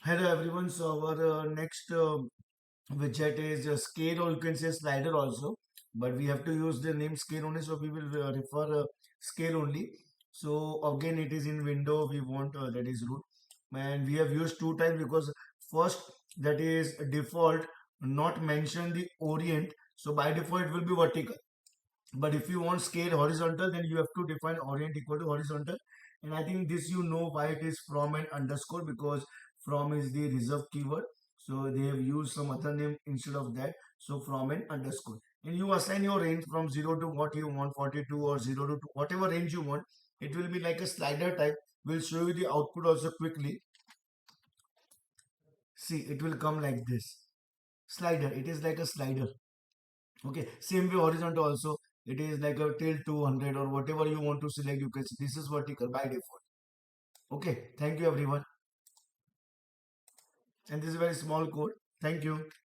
Hello everyone. So our next widget is scale, or you can say slider also, but we have to use the name scale only. So we will refer scale only. So again, it is in window. We want that is root, and we have used two times because first that is default, not mention the orient. So by default it will be vertical. But if you want scale horizontal, then you have to define orient equal to horizontal. And I think this you know why it is from and underscore, because from is the reserved keyword. So they have used some other name instead of that. So from and underscore. And you assign your range from 0 to what you want, 42 or 0 to whatever range you want. It will be like a slider type. We'll show you the output also quickly. See, it will come like this. Slider. It is like a slider. Okay, same way horizontal also. It is like a till 200 or whatever you want to select. You can see this is vertical by default. Okay, thank you everyone. And this is very small code. Thank you.